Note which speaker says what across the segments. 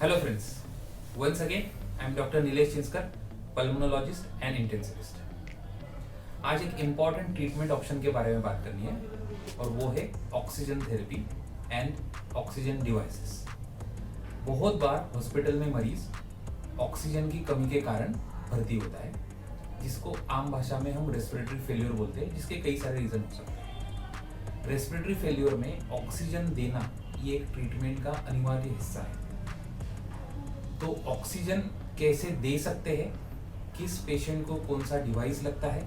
Speaker 1: Hello friends, once again I am Dr. Nilesh Chinskar, pulmonologist and intensivist. आज एक important treatment option के बारे में बात करनी है और वो है oxygen therapy and oxygen devices. बहुत बार हॉस्पिटल में मरीज ऑक्सीजन की कमी के कारण भर्ती होता है, जिसको आम भाषा में हम रेस्पिरेटरी फेल्योर बोलते हैं, जिसके कई सारे रीजन हो सकते हैं। रेस्पिरेटरी फेल्योर में ऑक्सीजन देना ये एक ट्रीटमेंट का अनिवार्य हिस्सा है। तो ऑक्सीजन कैसे दे सकते हैं, किस पेशेंट को कौन सा डिवाइस लगता है,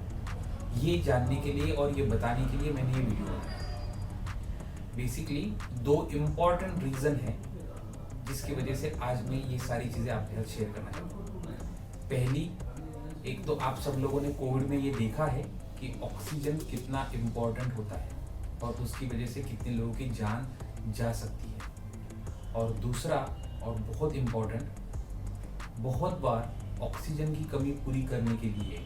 Speaker 1: ये जानने के लिए और ये बताने के लिए मैंने ये वीडियो बनाया। बेसिकली दो इम्पॉर्टेंट रीज़न है जिसकी वजह से आज मैं ये सारी चीज़ें आपके साथ शेयर करना चाहता हूँ। पहली, एक तो आप सब लोगों ने कोविड में ये देखा है कि ऑक्सीजन कितना इम्पॉर्टेंट होता है और उसकी वजह से कितने लोगों की जान जा सकती है। और दूसरा और बहुत इम्पॉर्टेंट, बहुत बार ऑक्सीजन की कमी पूरी करने के लिए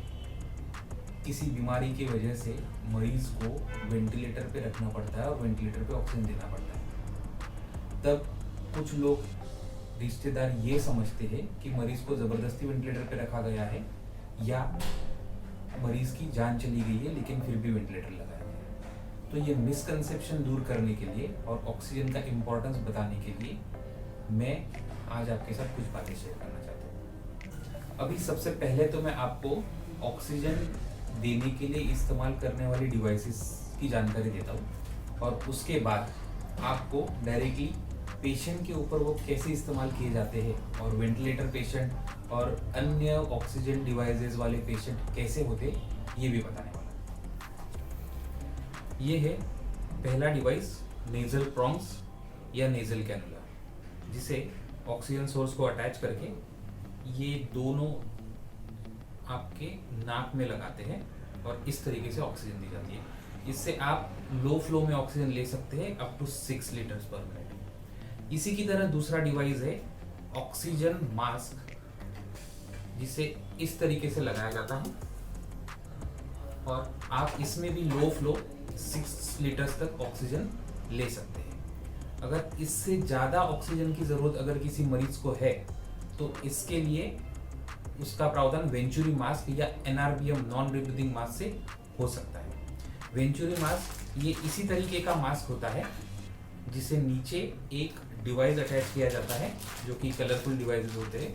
Speaker 1: किसी बीमारी की वजह से मरीज को वेंटिलेटर पे रखना पड़ता है और वेंटिलेटर पे ऑक्सीजन देना पड़ता है। तब कुछ लोग रिश्तेदार ये समझते हैं कि मरीज को ज़बरदस्ती वेंटिलेटर पे रखा गया है या मरीज की जान चली गई है लेकिन फिर भी वेंटिलेटर लगाया गया है। तो ये मिसकंसेप्शन दूर करने के लिए और ऑक्सीजन का इम्पोर्टेंस बताने के लिए मैं आज आपके साथ कुछ बातें शेयर करना चाहता हूँ। अभी सबसे पहले तो मैं आपको ऑक्सीजन देने के लिए इस्तेमाल करने वाली डिवाइसेस की जानकारी देता हूँ और उसके बाद आपको डायरेक्टली पेशेंट के ऊपर वो कैसे इस्तेमाल किए जाते हैं और वेंटिलेटर पेशेंट और अन्य ऑक्सीजन डिवाइसेस वाले पेशेंट कैसे होते ये भी बताने वाला। ये है पहला डिवाइस, नेजल प्रॉन्ग्स या नेजल कैनुला, जिसे ऑक्सीजन सोर्स को अटैच करके ये दोनों आपके नाक में लगाते हैं और इस तरीके से ऑक्सीजन दी जाती है। इससे आप लो फ्लो में ऑक्सीजन ले सकते हैं up to 6 litres per minute. इसी की तरह दूसरा डिवाइस है ऑक्सीजन मास्क, जिसे इस तरीके से लगाया जाता है और आप इसमें भी लो फ्लो 6 लीटर्स तक ऑक्सीजन ले सकते हैं। अगर इससे ज़्यादा ऑक्सीजन की ज़रूरत अगर किसी मरीज को है तो इसके लिए उसका प्रावधान वेंचुरी मास्क या NRBM नॉन ब्रीथिंग मास्क से हो सकता है। वेंचुरी मास्क ये इसी तरीके का मास्क होता है जिसे नीचे एक डिवाइस अटैच किया जाता है, जो कि कलरफुल डिवाइसेस होते हैं,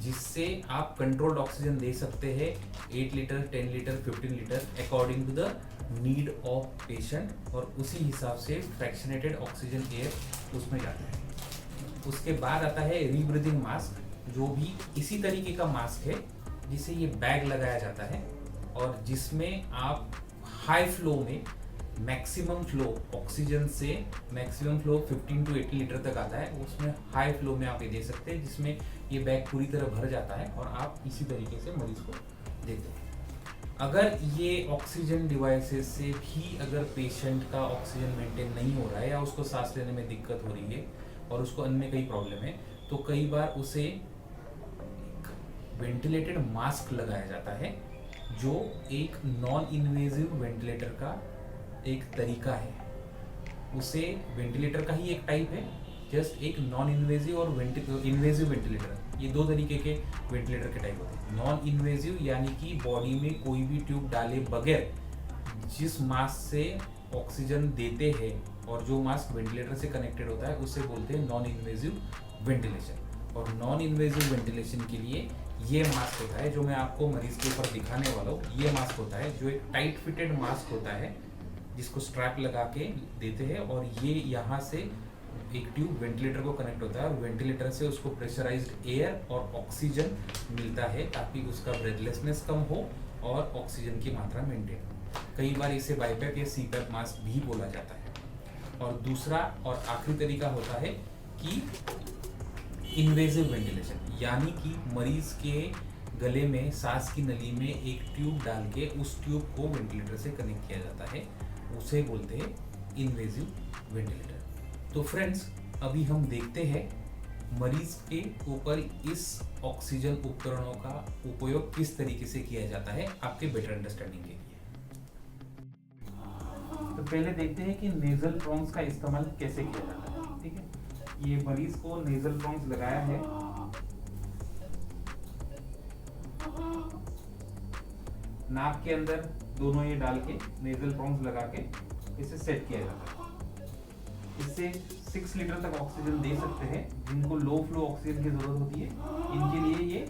Speaker 1: जिससे आप कंट्रोल्ड ऑक्सीजन दे सकते हैं 8 litre, 10 litre, 15 litre according to the need of patient, और उसी हिसाब से फ्रैक्शनेटेड ऑक्सीजन एयर उसमें जाता है। उसके बाद आता है रीब्रीदिंग मास्क, जो भी इसी तरीके का मास्क है, जिसे ये बैग लगाया जाता है और जिसमें आप हाई फ्लो में मैक्सिमम फ्लो ऑक्सीजन से मैक्सिमम फ्लो 15 to 80 लीटर तक आता है, उसमें हाई फ्लो में आप ये दे सकते हैं, जिसमें ये बैग पूरी तरह भर जाता है और आप इसी तरीके से मरीज को देते हैं। अगर ये ऑक्सीजन डिवाइसेस से भी अगर पेशेंट का ऑक्सीजन मेंटेन नहीं हो रहा है या उसको सांस लेने में दिक्कत हो रही है और उसको अन्य कई प्रॉब्लम है, तो कई बार उसे वेंटिलेटेड मास्क लगाया जाता है, जो एक नॉन इन्वेजिव वेंटिलेटर का एक तरीका है। उसे वेंटिलेटर का ही एक टाइप है, जस्ट एक नॉन इन्वेजिव और इन्वेजिव वेंटिलेटर, ये दो तरीके के वेंटिलेटर के टाइप होते हैं। नॉन इन्वेजिव यानी कि बॉडी में कोई भी ट्यूब डाले बगैर जिस मास्क से ऑक्सीजन देते हैं और जो मास्क वेंटिलेटर से कनेक्टेड होता है, उसे बोलते हैं नॉन इन्वेजिव वेंटिलेशन। और नॉन इन्वेजिव वेंटिलेशन के लिए ये मास्क होता है, जो मैं आपको मरीज के ऊपर दिखाने वाला हूँ। ये मास्क होता है जो एक टाइट फिटेड मास्क होता है, जिसको स्ट्रैप लगा के देते हैं और ये यहाँ से एक ट्यूब वेंटिलेटर को कनेक्ट होता है और वेंटिलेटर से उसको प्रेशराइज्ड एयर और ऑक्सीजन मिलता है, ताकि उसका ब्रेथलेसनेस कम हो और ऑक्सीजन की मात्रा मेंटेन हो। कई बार इसे बाईपैप या सीपैप मास्क भी बोला जाता है। और दूसरा और आखिरी तरीका होता है कि इन्वेजिव वेंटिलेशन, यानी कि मरीज के गले में सांस की नली में एक ट्यूब डाल के उस ट्यूब को वेंटिलेटर से कनेक्ट किया जाता है, उसे बोलते हैं इन्वेजिव वेंटिलेटर। तो फ्रेंड्स, अभी हम देखते हैं मरीज के ऊपर इस ऑक्सीजन उपकरणों का उपयोग किस तरीके से किया जाता है, आपके बेटर अंडरस्टैंडिंग के लिए। तो पहले देखते हैं कि नेजल प्रॉन्ग्स का इस्तेमाल कैसे किया जाता है। ठीक है, ये मरीज को नेजल प्रोंग्स लगाया है, नाक के अंदर दोनों ये डाल के नेजल प्रोंग्स लगा के इसे सेट किया जाता है। इससे 6 लीटर तक ऑक्सीजन दे सकते हैं। जिनको लो फ्लो ऑक्सीजन की जरूरत होती है, इनके लिए ये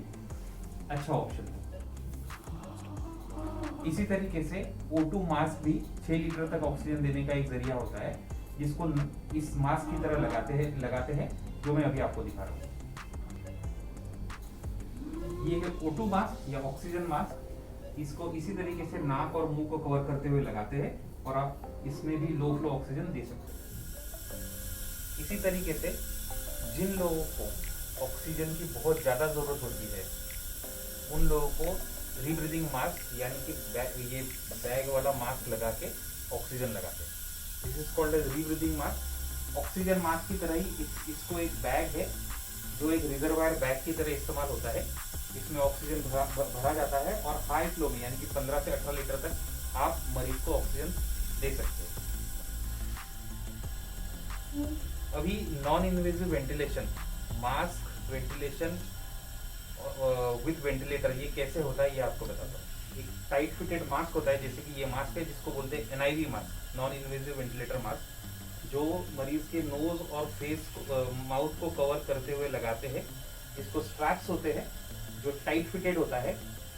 Speaker 1: अच्छा ऑप्शन है। इसी तरीके से O2 मास्क भी 6 लीटर तक ऑक्सीजन देने का एक जरिया होता है, जिसको इस मास्क की तरह लगाते हैं जो मैं अभी आपको दिखा रहा हूँ। ये है O2 मास्क या ऑक्सीजन मास्क। इसको इसी तरीके से नाक और मुंह को कवर करते हुए लगाते हैं और आप इसमें भी लो फ्लो ऑक्सीजन दे सकते हैं। इसी तरीके से जिन लोगों को ऑक्सीजन की बहुत ज़्यादा ज़रूरत होती है, उन लोगों को रीब्रीदिंग मास्क यानी कि ये बैग वाला मास्क लगा के ऑक्सीजन लगाते हैं। This is called as rebreathing mask. Oxygen mask की तरह ही इसको एक बैग है जो एक रिजर्वायर बैग की तरह इस्तेमाल होता है। इसमें ऑक्सीजन भरा जाता है और हाई फ्लो में यानी कि 15 से 18 लीटर तक आप मरीज को ऑक्सीजन दे सकते हैं। अभी non invasive ventilation, mask ventilation with ventilator, ये कैसे होता है ये आपको बताता हूँ। एक टाइट फिटेड मास्क होता है, जैसे कि ये मास्क है जिसको बोलते हैं NIV mask, non invasive ventilator mask, जो मरीज के नोज और फेस माउथ को कवर करते हुए लगाते हैं। इसको स्ट्रैप्स होते हैं जो टाइट फिटेड होता है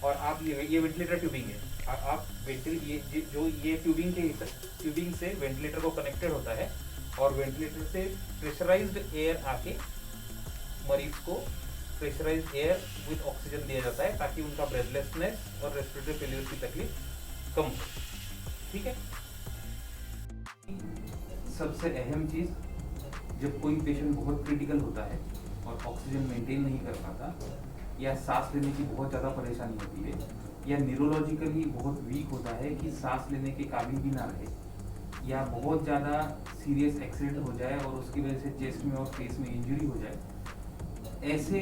Speaker 1: और आप ये वेंटिलेटर ट्यूबिंग है। आप ये ट्यूबिंग से वेंटिलेटर को कनेक्टेड होता है और वेंटिलेटर से प्रेशराइज्ड एयर आके मरीज को प्रेशराइज्ड एयर विद ऑक्सीजन दिया जाता है ताकि उनका ब्रेथलेसनेस और रेस्पिरेटरी फेल्यूर की तकलीफ कम हो। ठीक है। सबसे अहम चीज, जब कोई पेशेंट बहुत क्रिटिकल होता है और ऑक्सीजन मेंटेन नहीं कर पाता, या सांस लेने की बहुत ज़्यादा परेशानी होती है, या न्यूरोलॉजिकली बहुत वीक होता है कि सांस लेने के काबिल भी ना रहे, या बहुत ज़्यादा सीरियस एक्सीडेंट हो जाए और उसकी वजह से चेस्ट में और फेस में इंजरी हो जाए, ऐसे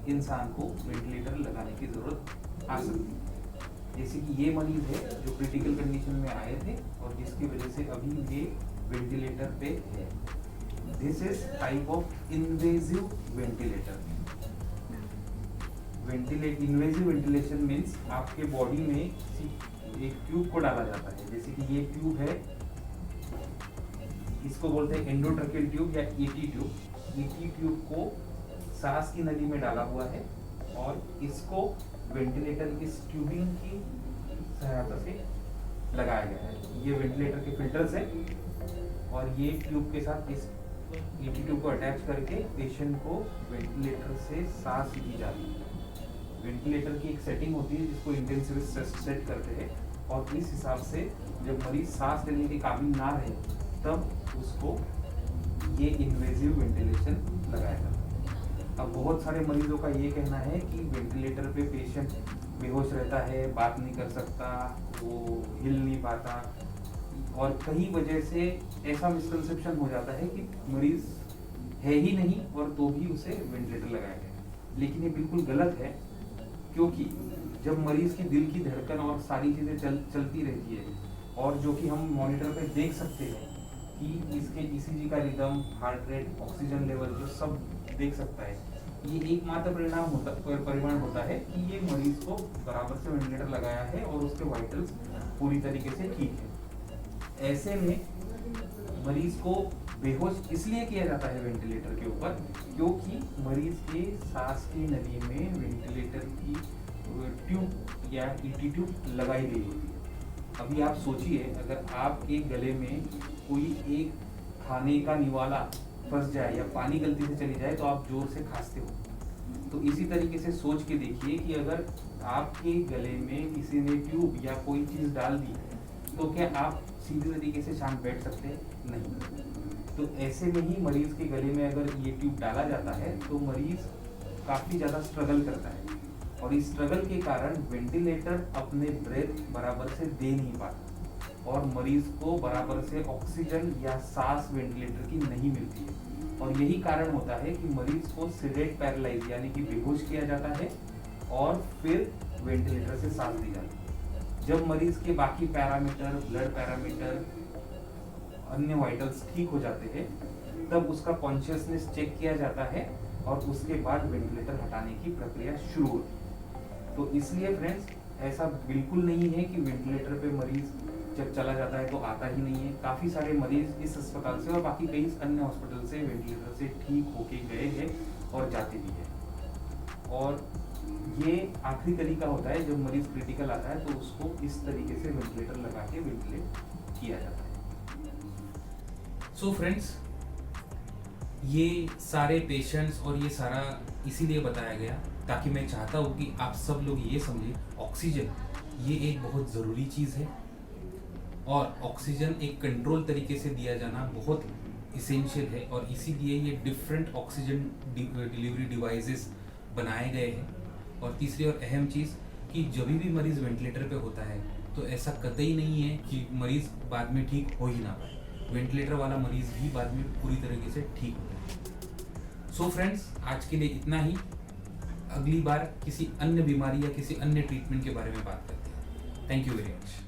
Speaker 1: इंसान को वेंटिलेटर लगाने की ज़रूरत आ सकती है। जैसे कि ये मरीज है जो क्रिटिकल कंडीशन में आए थे और जिसकी वजह से अभी ये वेंटिलेटर पे है। This is type of invasive ventilator. Invasive ventilation means आपके बॉडी में एक ट्यूब को डाला जाता है। जैसे कि ये ट्यूब है, इसको बोलते हैं एंडोट्रैकियल ट्यूब या ET ट्यूब। ET ट्यूब को सांस की नली में डाला हुआ है और इसको वेंटिलेटर इस ट्यूबिंग की सहायता से लगाया गया है। ये वेंटिलेटर के फिल्टर्स हैं और ये ट्यूब के साथ इस ET ट्यूब को अटैच करके पेशेंट को वेंटिलेटर से सांस ली जाती है। वेंटिलेटर की एक सेटिंग होती है जिसको इंटेंसिविस्ट सेट करते हैं और इस हिसाब से जब मरीज सांस लेने के काबिल ना रहे तब उसको ये इन्वेजिव वेंटिलेशन लगाया जाता है। अब बहुत सारे मरीजों का ये कहना है कि वेंटिलेटर पे पेशेंट बेहोश रहता है, बात नहीं कर सकता, वो हिल नहीं पाता, और कई वजह से ऐसा मिसकंसेप्शन हो जाता है कि मरीज है ही नहीं और तो भी उसे वेंटिलेटर लगाया गया। लेकिन ये बिल्कुल गलत है, क्योंकि जब मरीज की दिल की धड़कन और सारी चीज़ें चलती रहती है और जो कि हम मॉनिटर पे देख सकते हैं कि इसके ECG का rhythm, heart rate, oxygen level जो सब देख सकता है, ये एकमात्र परिमाण होता है कि ये मरीज को बराबर से वेंटिलेटर लगाया है और उसके वाइटल्स पूरी तरीके से ठीक है। ऐसे में मरीज को बेहोश इसलिए किया जाता है वेंटिलेटर के ऊपर क्योंकि मरीज के सांस की नली में वेंटिलेटर की ट्यूब या ET ट्यूब लगाई गई होती है। अभी आप सोचिए, अगर आपके गले में कोई एक खाने का निवाला फंस जाए या पानी गलती से चली जाए तो आप जोर से खांसते हो। तो इसी तरीके से सोच के देखिए कि अगर आपके गले में किसी ने ट्यूब या कोई चीज़ डाल दी तो क्या आप सीधे तरीके से शांत बैठ सकते हैं? नहीं। तो ऐसे में ही मरीज के गले में अगर ये ट्यूब डाला जाता है तो मरीज काफ़ी ज़्यादा स्ट्रगल करता है और इस स्ट्रगल के कारण वेंटिलेटर अपने ब्रेथ बराबर से दे नहीं पाता और मरीज को बराबर से ऑक्सीजन या सांस वेंटिलेटर की नहीं मिलती है। और यही कारण होता है कि मरीज को सेडेट पैरालाइज यानी कि बेहोश किया जाता है और फिर वेंटिलेटर से सांस दी जाती है। जब मरीज के बाकी पैरामीटर, ब्लड पैरामीटर, अन्य वाइटल्स ठीक हो जाते हैं तब उसका कॉन्शियसनेस चेक किया जाता है और उसके बाद वेंटिलेटर हटाने की प्रक्रिया शुरू होती है। तो इसलिए फ्रेंड्स, ऐसा बिल्कुल नहीं है कि वेंटिलेटर पे मरीज जब चला जाता है तो आता ही नहीं है। काफ़ी सारे मरीज इस अस्पताल से और बाकी कई अन्य हॉस्पिटल से वेंटिलेटर से ठीक होके गए हैं और जाते भी हैं। और ये आखिरी तरीका होता है, जब मरीज क्रिटिकल आता है तो उसको इस तरीके से वेंटिलेटर लगा के वेंटिलेट किया जाता है। सो फ्रेंड्स, ये सारे पेशेंट्स और ये सारा इसीलिए बताया गया ताकि मैं चाहता हूँ कि आप सब लोग ये समझें, ऑक्सीजन ये एक बहुत ज़रूरी चीज़ है और ऑक्सीजन एक कंट्रोल तरीके से दिया जाना बहुत इसेंशियल है। और इसीलिए ये डिफरेंट ऑक्सीजन डिलीवरी डिवाइसेस बनाए गए हैं। और तीसरी और अहम चीज़ कि जब भी मरीज़ वेंटिलेटर पे होता है तो ऐसा कतई नहीं है कि मरीज़ बाद में ठीक हो ही ना पाए। वेंटिलेटर वाला मरीज़ भी बाद में पूरी तरीके से ठीक होता है। सो फ्रेंड्स, आज के लिए इतना ही। अगली बार किसी अन्य बीमारी या किसी अन्य ट्रीटमेंट के बारे में बात करते हैं। Thank you very much.